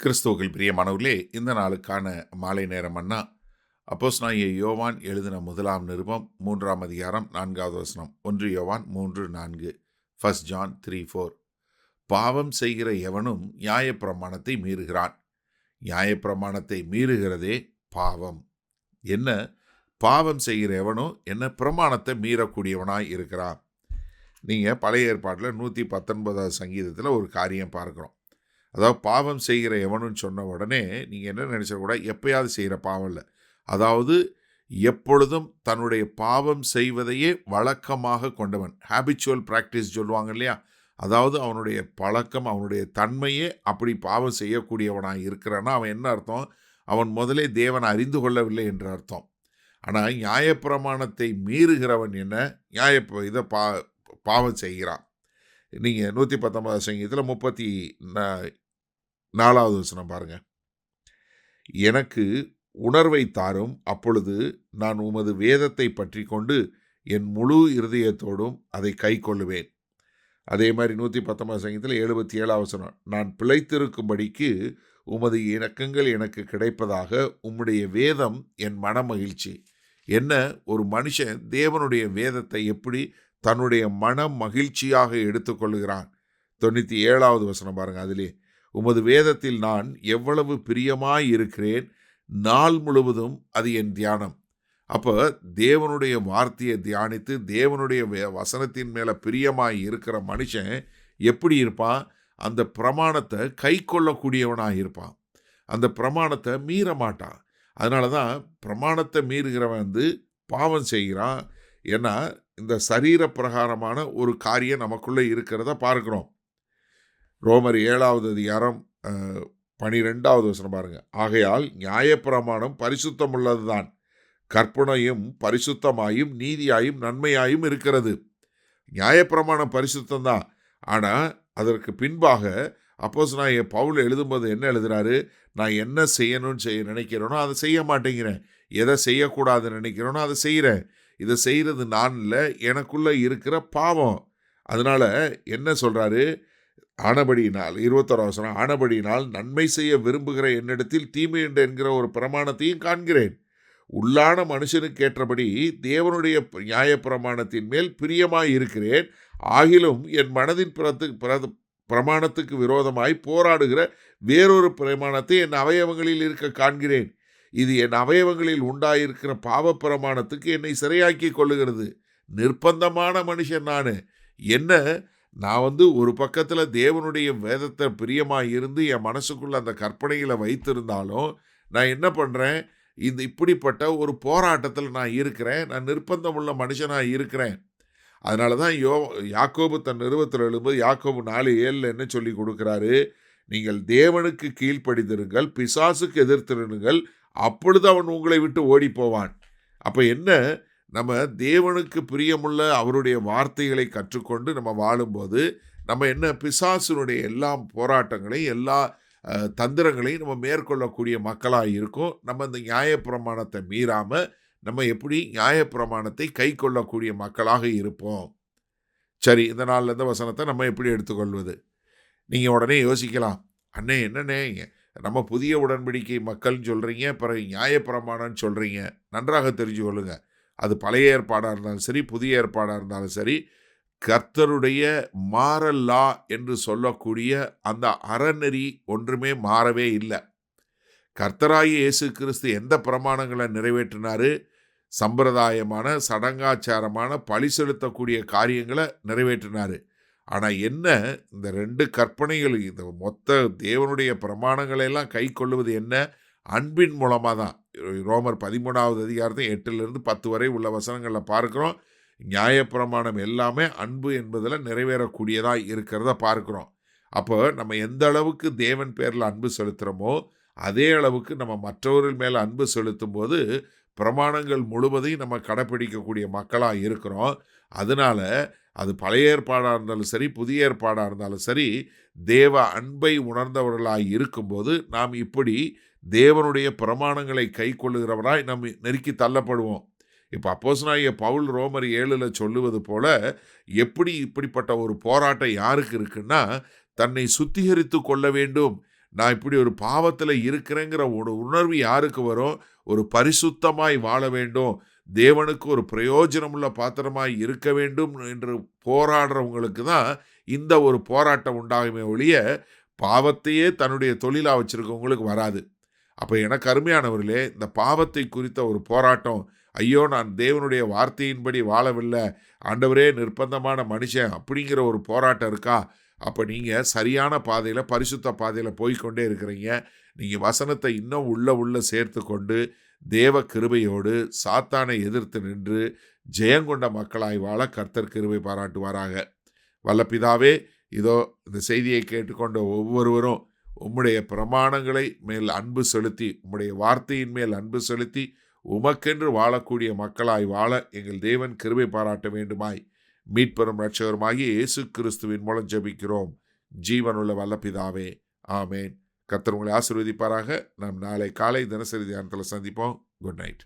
கிறிஸ்துவுக்குள் பிரியமானவர்களே, இந்த நாளுக்கான மாலை நேரம் அண்ணா அப்போஸ்தலனாகிய யோவான் எழுதின முதலாம் நிருபம் 3ஆம் அதிகாரம் 4வது வசனம். 1 யோவான் 3:4. 1 ஜான் 3:4. பாவம் செய்கிற எவனும் நியாயப்பிரமாணத்தை மீறுகிறான். நியாயப்பிரமாணத்தை மீறுகிறதே பாவம். என்ன பாவம் செய்கிற எவனும் என்ன பிரமாணத்தை மீறக்கூடியவனாய் இருக்கிறான். நீங்கள் பழைய ஏற்பாட்டில் 119வது சங்கீதத்தில் ஒரு காரியம் பார்க்குறோம். அதாவது பாவம் செய்கிற எவனுன்னு சொன்ன உடனே நீங்கள் என்ன நினச்சக்கூட எப்பயாவது செய்கிற பாவம் இல்லை. அதாவது எப்பொழுதும் தன்னுடைய பாவம் செய்வதையே வழக்கமாக கொண்டவன், ஹேபிச்சுவல் ப்ராக்டிஸ் சொல்லுவாங்க இல்லையா. அதாவது அவனுடைய பழக்கம், அவனுடைய தன்மையே அப்படி பாவம் செய்யக்கூடியவனாக இருக்கிறான்னா அவன் என்ன அர்த்தம்? அவன் முதலே தேவனை அறிந்து கொள்ளவில்லை என்று அர்த்தம். ஆனால் நியாயப்பிரமாணத்தை மீறுகிறவன் என்ன இதை பாவம் செய்கிறான். நீங்கள் 119 சங்கீதத்தில் 34வது வசனம் பாருங்க. எனக்கு உணர்வை தாரும், அப்பொழுது நான் உமது வேதத்தை பற்றி கொண்டு என் முழு இருதயத்தோடும் அதை கை கொள்ளுவேன். அதே மாதிரி 119 சங்கீதத்தில் 77வது வசனம். நான் பிழைத்திருக்கும்படிக்கு உமது இணக்கங்கள் எனக்கு கிடைப்பதாக உம்முடைய வேதம் என் மன மகிழ்ச்சி. என்ன ஒரு மனுஷன் தேவனுடைய வேதத்தை எப்படி தன்னுடைய மன மகிழ்ச்சியாக எடுத்துக்கொள்கிறான். 97வது வசனம் பாருங்க. அதிலே உமது வேதத்தில் நான் எவ்வளவு பிரியமாய் இருக்கிறேன், நாள் முழுவதும் அது என் தியானம். அப்போ தேவனுடைய வார்த்தையை தியானித்து தேவனுடைய வசனத்தின் மேலே பிரியமாய் இருக்கிற மனுஷன் எப்படி இருப்பான்? அந்த பிரமாணத்தை கை கொள்ளக்கூடியவனாக இருப்பான். அந்த பிரமாணத்தை மீற மாட்டான். அதனால தான் பிரமாணத்தை மீறுகிறவன் பாவம் செய்கிறான். ஏன்னா இந்த சரீர பிரகாரமான ஒரு காரியம் நமக்குள்ளே இருக்கிறத பார்க்குறோம். ரோமர் 7வது அதிகாரம் 12வது வசனம் பாருங்க. ஆகையால் நியாயப்பிரமாணம் பரிசுத்தம் உள்ளதுதான், கற்பனையும் பரிசுத்தமாயும் நீதியாயும் நன்மையாயும் இருக்கிறது. நியாயப்பிரமாணம் பரிசுத்தம்தான். ஆனால் அதற்கு பின்பாக அப்போஸ்தலனாகிய பவுல் எழுதும்போது என்ன எழுதுறாரு? நான் என்ன செய்யணும்னு நினைக்கிறேனோ அதை செய்ய மாட்டேங்கிறேன், எதை செய்யக்கூடாதுன்னு நினைக்கிறேனோ அதை செய்கிறேன். இதை செய்கிறது நான் இல்லை, எனக்குள்ளே இருக்கிற பாவம். அதனால் என்ன சொல்கிறாரு? ஆனபடியினால் 21 வசனம். ஆனபடியினால் நன்மை செய்ய விரும்புகிற என்னிடத்தில் தீமை என்று என்கிற ஒரு பிரமாணத்தையும் காண்கிறேன். உள்ளான மனுஷனுக்கு ஏற்றபடி தேவனுடைய நியாயப்பிரமாணத்தின் மேல் பிரியமாய் இருக்கிறேன். ஆகிலும் என் மனதின் பிரமாணத்துக்கு விரோதமாய் போராடுகிற வேறொரு பிரமாணத்தை என் அவயவங்களில் இருக்க காண்கிறேன். இது என் அவயவங்களில் உண்டாயிருக்கிற பாவ பிரமாணத்துக்கு என்னை சிறையாக்கி கொள்ளுகிறது. நிர்பந்தமான மனுஷன் நான். நான் ஒரு பக்கத்தில் தேவனுடைய வேதத்தை பிரியமாக இருந்து என் மனசுக்குள்ளே அந்த கற்பனைகளை வைத்திருந்தாலும் நான் என்ன பண்ணுறேன்? இப்படிப்பட்ட ஒரு போராட்டத்தில் நான் இருக்கிறேன். நான் நிர்பந்தம் உள்ள மனுஷனாக இருக்கிறேன். அதனால தான் யாக்கோபு தன் நிருபத்தில் எழுதும்போது யாக்கோபு 4:7 என்ன சொல்லி கொடுக்குறாரு? நீங்கள் தேவனுக்கு கீழ்ப்படிந்திருங்கள், பிசாசுக்கு எதிர்த்திருங்கள், அப்பொழுது அவன் உங்களை விட்டு ஓடி போவான். அப்போ என்ன? நம்ம தேவனுக்கு பிரியமுள்ள அவருடைய வார்த்தைகளை கற்றுக்கொண்டு நம்ம வாழும்போது நம்ம என்ன பிசாசுனுடைய எல்லா போராட்டங்களையும் எல்லா தந்திரங்களையும் நம்ம மேற்கொள்ளக்கூடிய மக்களாக இருக்கும். நம்ம இந்த நியாயப்பிரமாணத்தை மீறாமல் நம்ம எப்படி நியாயப்பிரமாணத்தை கை கொள்ளக்கூடிய மக்களாக இருப்போம். சரி, இந்த நாளில் இந்த வசனத்தை நம்ம எப்படி எடுத்துக்கொள்வது? நீங்கள் உடனே யோசிக்கலாம், அண்ணே என்னண்ணே நம்ம புதிய உடன்படிக்கை மக்கள்னு சொல்கிறீங்க, பிறகு நியாயப்பிரமாணம்னு சொல்கிறீங்க. நன்றாக தெரிஞ்சு கொள்ளுங்க. அது பழைய ஏற்பாடாக இருந்தாலும் சரி, புதிய ஏற்பாடாக இருந்தாலும் சரி, கர்த்தருடைய மாரல் லா என்று சொல்லக்கூடிய அந்த அறநெறி ஒன்றுமே மாறவே இல்லை. கர்த்தராகிய இயேசு கிறிஸ்து எந்த பிரமாணங்களை நிறைவேற்றினார்? சம்பிரதாயமான சடங்காச்சாரமான பழி செலுத்தக்கூடிய காரியங்களை நிறைவேற்றினார். ஆனால் என்ன, இந்த 2 கற்பனைகள், இந்த மொத்த தேவனுடைய பிரமாணங்களெல்லாம் கை கொள்ளுவது என்ன? அன்பின் மூலமாக தான். ரோமர் 13வது அதிகாரத்தை 8லிருந்து 10 வரை உள்ள வசனங்களில் பார்க்குறோம். நியாயப்பிரமாணம் எல்லாமே அன்பு என்பதில் நிறைவேறக்கூடியதாக இருக்கிறத பார்க்குறோம். அப்போ நம்ம எந்த அளவுக்கு தேவன் பேரில் அன்பு செலுத்துகிறோமோ அதே அளவுக்கு நம்ம மற்றவர்கள் மேலே அன்பு செலுத்தும் போது பிரமாணங்கள் முழுவதையும் நம்ம கடைப்பிடிக்கக்கூடிய மக்களாக இருக்கிறோம். அதனால் அது பழைய ஏற்பாடாக இருந்தாலும் சரி, புதிய ஏற்பாடாக இருந்தாலும் சரி, தேவ அன்பை உணர்ந்தவர்களாக இருக்கும்போது நாம் இப்படி தேவனுடைய பிரமாணங்களை கை கொள்ளுகிறவராய் நம்ம நெருக்கி தள்ளப்படுவோம். இப்போ அப்போஸ்தலனாகிய பவுல் ரோமர் 7 சொல்லுவது போல எப்படி இப்படிப்பட்ட ஒரு போராட்டம் யாருக்கு இருக்குன்னா, தன்னை சுத்திகரித்து கொள்ள வேண்டும், நான் இப்படி ஒரு பாவத்தில் இருக்கிறேங்கிற ஒரு உணர்வு யாருக்கு வரும்? ஒரு பரிசுத்தமாய் வாழ வேண்டும், தேவனுக்கு ஒரு பிரயோஜனமுள்ள பாத்திரமாய் இருக்க வேண்டும் என்று போராடுறவங்களுக்கு தான் இந்த ஒரு போராட்டம் உண்டாகுமே ஒழிய, பாவத்தையே தன்னுடைய தொழிலா வச்சிருக்கவங்களுக்கு வராது. அப்ப எனக்கு அருமையானவர்களே, இந்த பாவத்தை குறித்த ஒரு போராட்டம், ஐயோ நான் தேவனுடைய வார்த்தையின்படி வாழவில்லை, ஆண்டவரே நிர்பந்தமான மனுஷன் அப்படிங்கிற ஒரு போராட்டம் இருக்கா? அப்ப நீங்க சரியான பாதையில, பரிசுத்த பாதையில போய்க்கொண்டே இருக்கிறீங்க. நீங்க வசனத்தை இன்னும் உள்ள சேர்த்து கொண்டு தேவ கிருபையோடு சாத்தானை எதிர்த்து நின்று ஜெயங்கொண்ட மக்களாய் வாழ கர்த்தர் கிருபை பாராட்டுவாராக. வல்ல பிதாவே, இதோ இந்த செய்தியை கேட்டுக்கொண்ட ஒவ்வொருவரும் உம்முடைய பிரமாணங்களை மேல் அன்பு செலுத்தி, உம்முடைய வார்த்தையின் மேல் அன்பு செலுத்தி, உமக்கென்று வாழக்கூடிய மக்களாய் வாழ எங்கள் தேவன் கிருபை பாராட்ட வேண்டுமாய் மீட்பெரும் இரட்சகருமாகிய இயேசு கிறிஸ்துவின் மூலம் ஜெபிக்கிறோம் ஜீவனுள்ள வல்ல பிதாவே, ஆமேன். கர்த்தர் உங்களை ஆசீர்வதிப்பாராக. நாம் நாளை காலை தினசரி தியானத்தில் சந்திப்போம். Good night.